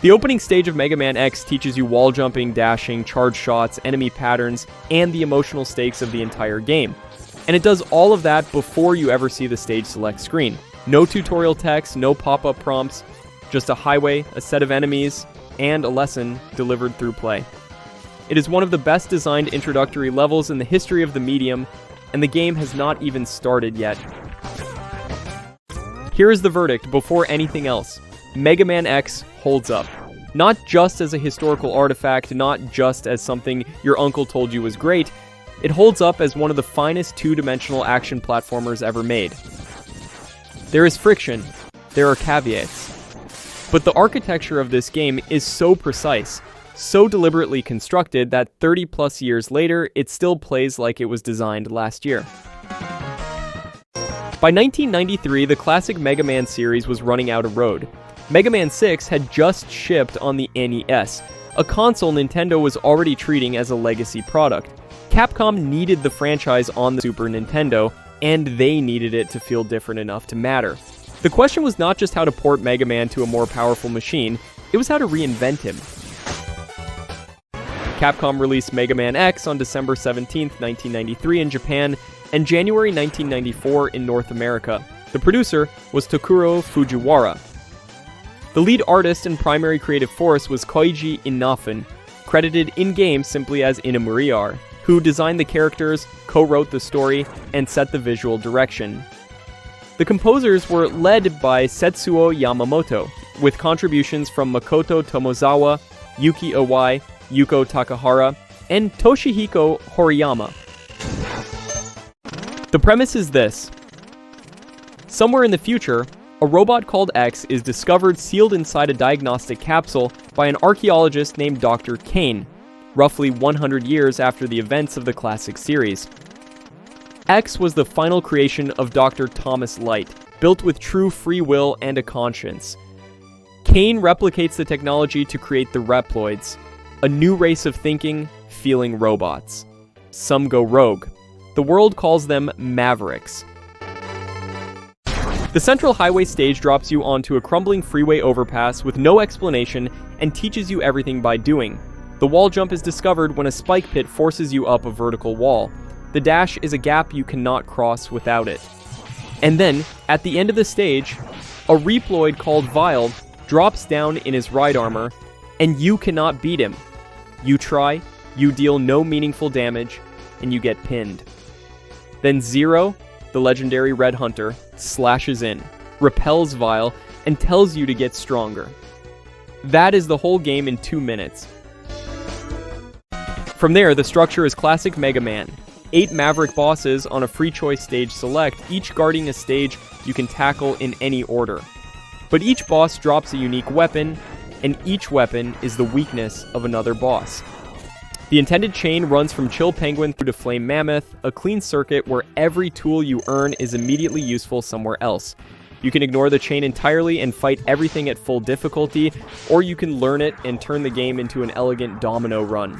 The opening stage of Mega Man X teaches you wall jumping, dashing, charge shots, enemy patterns, and the emotional stakes of the entire game. And it does all of that before you ever see the stage select screen. No tutorial text, no pop-up prompts, just a highway, a set of enemies, and a lesson delivered through play. It is one of the best designed introductory levels in the history of the medium, and the game has not even started yet. Here is the verdict before anything else. Mega Man X holds up. Not just as a historical artifact, not just as something your uncle told you was great, it holds up as one of the finest two-dimensional action platformers ever made. There is friction, there are caveats, but the architecture of this game is so precise, so deliberately constructed that 30 plus years later, it still plays like it was designed last year. By 1993, the classic Mega Man series was running out of road. Mega Man 6 had just shipped on the NES, a console Nintendo was already treating as a legacy product. Capcom needed the franchise on the Super Nintendo, and they needed it to feel different enough to matter. The question was not just how to port Mega Man to a more powerful machine, it was how to reinvent him. Capcom released Mega Man X on December 17, 1993 in Japan, and January 1994 in North America. The producer was Tokuro Fujiwara. The lead artist and primary creative force was Koichi Inafune, credited in-game simply as Inamuriar, who designed the characters, co-wrote the story, and set the visual direction. The composers were led by Setsuo Yamamoto, with contributions from Makoto Tomozawa, Yuki Iwai, Yuko Takahara, and Toshihiko Horiyama. The premise is this. Somewhere in the future, a robot called X is discovered sealed inside a diagnostic capsule by an archaeologist named Dr. Kane, roughly 100 years after the events of the classic series. X was the final creation of Dr. Thomas Light, built with true free will and a conscience. Kane replicates the technology to create the Reploids, a new race of thinking, feeling robots. Some go rogue. The world calls them Mavericks. The central highway stage drops you onto a crumbling freeway overpass with no explanation and teaches you everything by doing. The wall jump is discovered when a spike pit forces you up a vertical wall. The dash is a gap you cannot cross without it. And then, at the end of the stage, a Reploid called Vile drops down in his ride armor, and you cannot beat him. You try, you deal no meaningful damage, and you get pinned. Then Zero, the legendary Red Hunter, slashes in, repels Vile, and tells you to get stronger. That is the whole game in 2 minutes. From there, the structure is classic Mega Man. 8 Maverick bosses on a free choice stage select, each guarding a stage you can tackle in any order. But each boss drops a unique weapon, and each weapon is the weakness of another boss. The intended chain runs from Chill Penguin through to Flame Mammoth, a clean circuit where every tool you earn is immediately useful somewhere else. You can ignore the chain entirely and fight everything at full difficulty, or you can learn it and turn the game into an elegant domino run.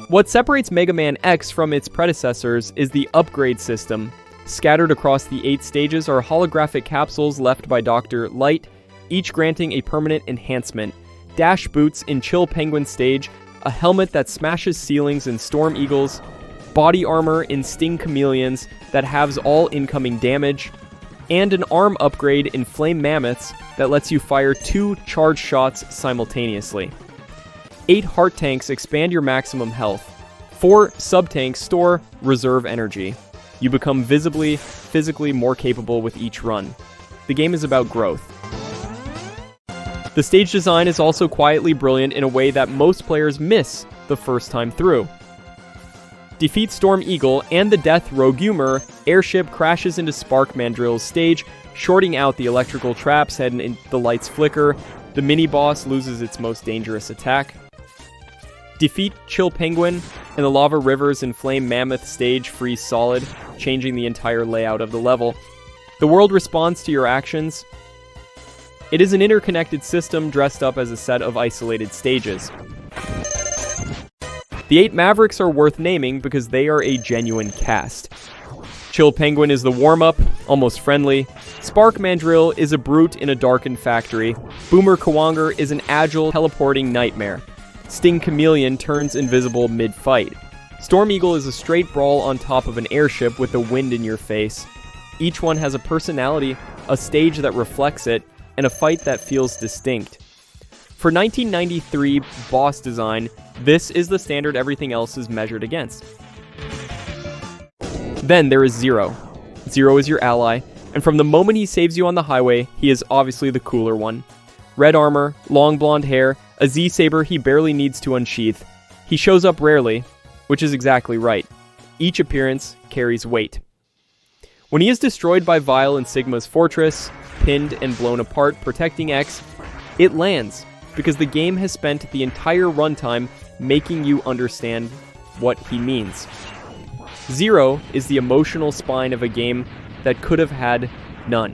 What separates Mega Man X from its predecessors is the upgrade system. Scattered across the 8 stages are holographic capsules left by Dr. Light, each granting a permanent enhancement. Dash boots in Chill Penguin stage, a helmet that smashes ceilings in Storm Eagles, body armor in Sting Chameleons that halves all incoming damage, and an arm upgrade in Flame Mammoths that lets you fire 2 charge shots simultaneously. 8 heart tanks expand your maximum health. 4 sub-tanks store reserve energy. You become visibly, physically more capable with each run. The game is about growth. The stage design is also quietly brilliant in a way that most players miss the first time through. Defeat Storm Eagle and the Death Rogumer, airship crashes into Spark Mandrill's stage, shorting out the electrical traps and the lights flicker. The mini-boss loses its most dangerous attack. Defeat Chill Penguin, and the lava rivers in Flame Mammoth stage freeze solid, changing the entire layout of the level. The world responds to your actions. It is an interconnected system dressed up as a set of isolated stages. The 8 Mavericks are worth naming because they are a genuine cast. Chill Penguin is the warm-up, almost friendly. Spark Mandrill is a brute in a darkened factory. Boomer Kawanger is an agile, teleporting nightmare. Sting Chameleon turns invisible mid-fight. Storm Eagle is a straight brawl on top of an airship with the wind in your face. Each one has a personality, a stage that reflects it, and a fight that feels distinct. For 1993 boss design, this is the standard everything else is measured against. Then there is Zero. Zero is your ally, and from the moment he saves you on the highway, he is obviously the cooler one. Red armor, long blonde hair, a Z-saber he barely needs to unsheath. He shows up rarely, which is exactly right. Each appearance carries weight. When he is destroyed by Vile and Sigma's fortress, pinned and blown apart, protecting X, it lands, because the game has spent the entire runtime making you understand what he means. Zero is the emotional spine of a game that could have had none.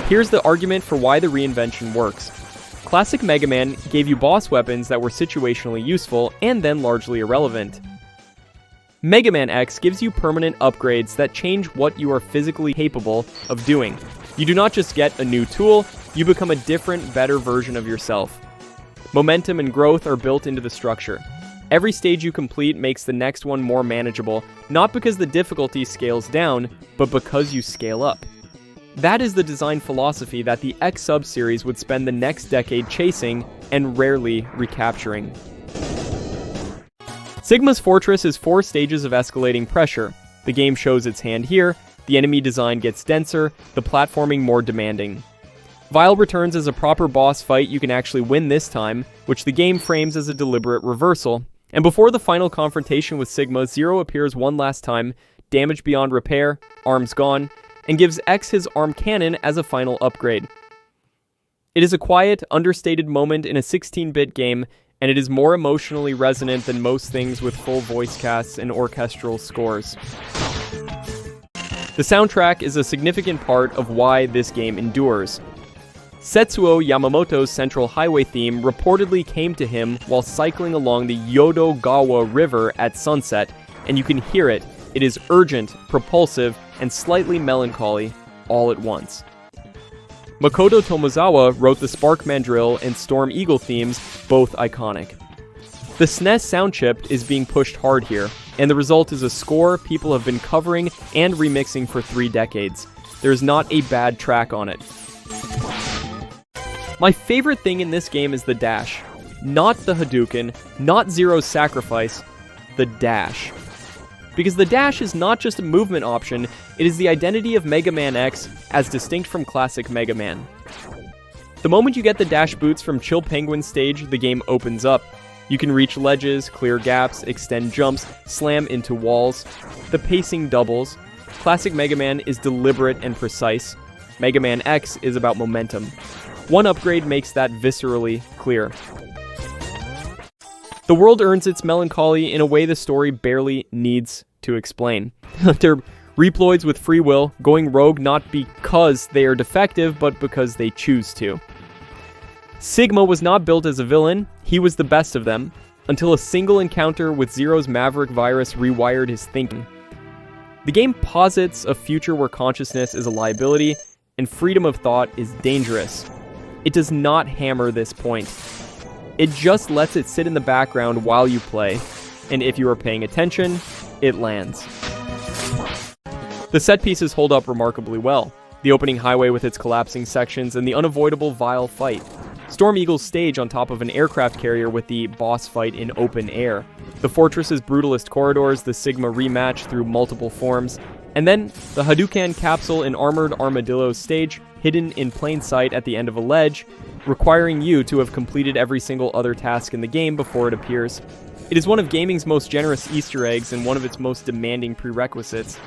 Here's the argument for why the reinvention works. Classic Mega Man gave you boss weapons that were situationally useful and then largely irrelevant. Mega Man X gives you permanent upgrades that change what you are physically capable of doing. You do not just get a new tool, you become a different, better version of yourself. Momentum and growth are built into the structure. Every stage you complete makes the next one more manageable, not because the difficulty scales down, but because you scale up. That is the design philosophy that the X sub-series would spend the next decade chasing and rarely recapturing. Sigma's Fortress is 4 stages of escalating pressure. The game shows its hand here, the enemy design gets denser, the platforming more demanding. Vile returns as a proper boss fight you can actually win this time, which the game frames as a deliberate reversal. And before the final confrontation with Sigma, Zero appears one last time, damage beyond repair, arms gone, and gives X his arm cannon as a final upgrade. It is a quiet, understated moment in a 16-bit game, and it is more emotionally resonant than most things with full voice casts and orchestral scores. The soundtrack is a significant part of why this game endures. Setsuo Yamamoto's Central Highway theme reportedly came to him while cycling along the Yodogawa River at sunset, and you can hear it. It is urgent, propulsive, and slightly melancholy, all at once. Makoto Tomozawa wrote the Spark Mandrill and Storm Eagle themes, both iconic. The SNES sound chip is being pushed hard here, and the result is a score people have been covering and remixing for 3 decades. There is not a bad track on it. My favorite thing in this game is the dash. Not the Hadouken, not Zero's sacrifice, the dash. Because the dash is not just a movement option, it is the identity of Mega Man X as distinct from classic Mega Man. The moment you get the dash boots from Chill Penguin's stage, the game opens up. You can reach ledges, clear gaps, extend jumps, slam into walls. The pacing doubles. Classic Mega Man is deliberate and precise. Mega Man X is about momentum. One upgrade makes that viscerally clear. The world earns its melancholy in a way the story barely needs to explain. They're Reploids with free will, going rogue not because they are defective, but because they choose to. Sigma was not built as a villain, he was the best of them, until a single encounter with Zero's Maverick virus rewired his thinking. The game posits a future where consciousness is a liability, and freedom of thought is dangerous. It does not hammer this point. It just lets it sit in the background while you play, and if you are paying attention, it lands. The set pieces hold up remarkably well. The opening highway with its collapsing sections and the unavoidable Vile fight. Storm Eagle's stage on top of an aircraft carrier with the boss fight in open air. The fortress's brutalist corridors, the Sigma rematch through multiple forms, and then the Hadouken capsule in Armored Armadillo's stage, hidden in plain sight at the end of a ledge, requiring you to have completed every single other task in the game before it appears. It is one of gaming's most generous Easter eggs and one of its most demanding prerequisites.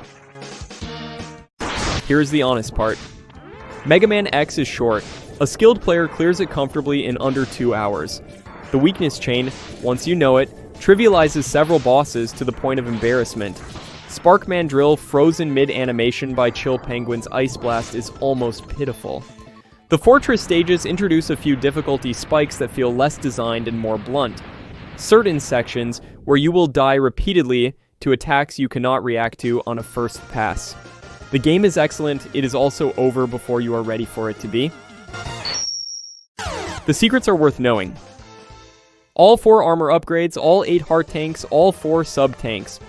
Here's the honest part. Mega Man X is short. A skilled player clears it comfortably in under 2 hours. The weakness chain, once you know it, trivializes several bosses to the point of embarrassment. Spark Mandrill frozen mid-animation by Chill Penguin's Ice Blast is almost pitiful. The fortress stages introduce a few difficulty spikes that feel less designed and more blunt. Certain sections, where you will die repeatedly, to attacks you cannot react to on a first pass. The game is excellent, it is also over before you are ready for it to be. The secrets are worth knowing. All 4 armor upgrades, all 8 heart tanks, all 4 sub-tanks.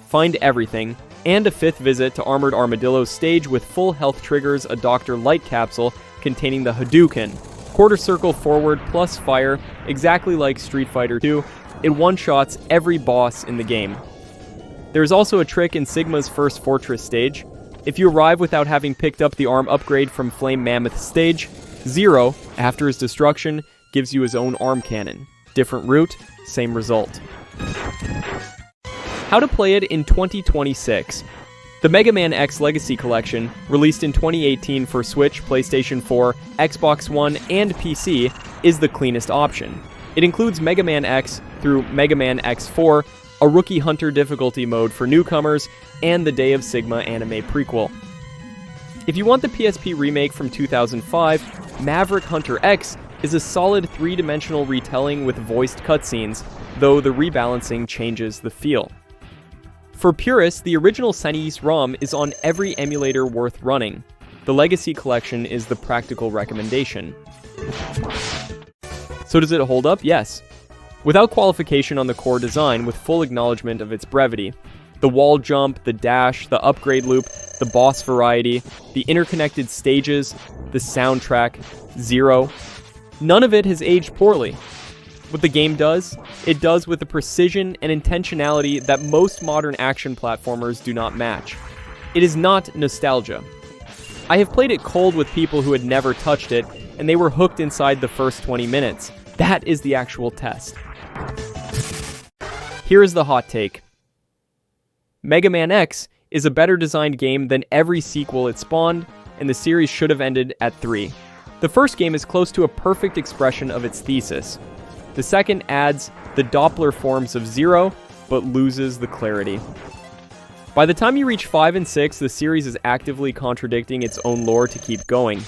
Find everything, and a 5th visit to Armored Armadillo's stage with full health triggers, a Dr. Light capsule containing the Hadouken. Quarter circle forward plus fire, exactly like Street Fighter 2, it one-shots every boss in the game. There is also a trick in Sigma's first Fortress stage. If you arrive without having picked up the arm upgrade from Flame Mammoth's stage, Zero, after his destruction, gives you his own arm cannon. Different route, same result. How to play it in 2026. The Mega Man X Legacy Collection, released in 2018 for Switch, PlayStation 4, Xbox One, and PC, is the cleanest option. It includes Mega Man X through Mega Man X4, a Rookie Hunter difficulty mode for newcomers, and the Day of Sigma anime prequel. If you want the PSP remake from 2005, Maverick Hunter X is a solid 3-dimensional retelling with voiced cutscenes, though the rebalancing changes the feel. For purists, the original SNES ROM is on every emulator worth running. The Legacy Collection is the practical recommendation. So does it hold up? Yes. Without qualification on the core design, with full acknowledgement of its brevity. The wall jump, the dash, the upgrade loop, the boss variety, the interconnected stages, the soundtrack, Zero. None of it has aged poorly. What the game does, it does with a precision and intentionality that most modern action platformers do not match. It is not nostalgia. I have played it cold with people who had never touched it, and they were hooked inside the first 20 minutes. That is the actual test. Here is the hot take. Mega Man X is a better designed game than every sequel it spawned, and the series should have ended at 3. The first game is close to a perfect expression of its thesis. The second adds the Doppler forms of Zero, but loses the clarity. By the time you reach 5 and 6, the series is actively contradicting its own lore to keep going.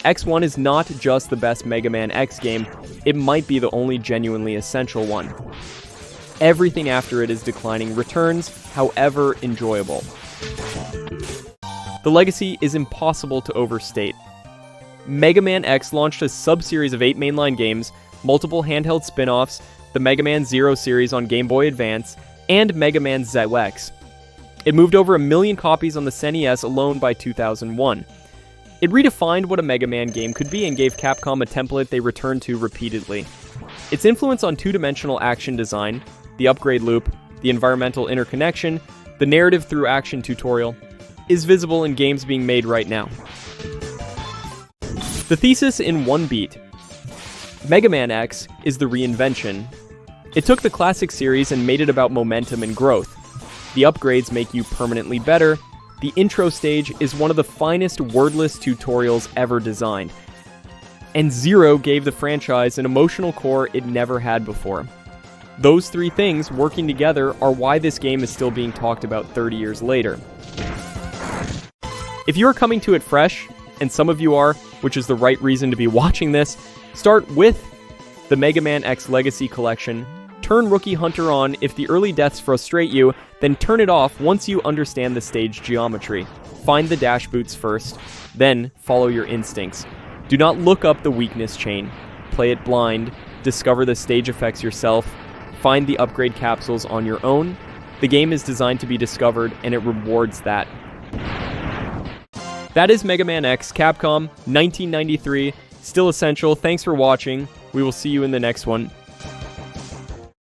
X1 is not just the best Mega Man X game, it might be the only genuinely essential one. Everything after it is declining returns, however enjoyable. The legacy is impossible to overstate. Mega Man X launched a sub-series of 8 mainline games, multiple handheld spin-offs, the Mega Man Zero series on Game Boy Advance, and Mega Man ZX. It moved over 1 million copies on the SNES alone by 2001. It redefined what a Mega Man game could be and gave Capcom a template they returned to repeatedly. Its influence on two-dimensional action design, the upgrade loop, the environmental interconnection, the narrative through action tutorial, is visible in games being made right now. The thesis in one beat. Mega Man X is the reinvention. It took the classic series and made it about momentum and growth. The upgrades make you permanently better. The intro stage is one of the finest wordless tutorials ever designed. And Zero gave the franchise an emotional core it never had before. Those 3 things working together are why this game is still being talked about 30 years later. If you are coming to it fresh, and some of you are, which is the right reason to be watching this, start with the Mega Man X Legacy Collection, turn Rookie Hunter on if the early deaths frustrate you, then turn it off once you understand the stage geometry. Find the dash boots first, then follow your instincts. Do not look up the weakness chain. Play it blind, discover the stage effects yourself, find the upgrade capsules on your own. The game is designed to be discovered, and it rewards that. That is Mega Man X Capcom 1993. Still essential. Thanks for watching. We will see you in the next one.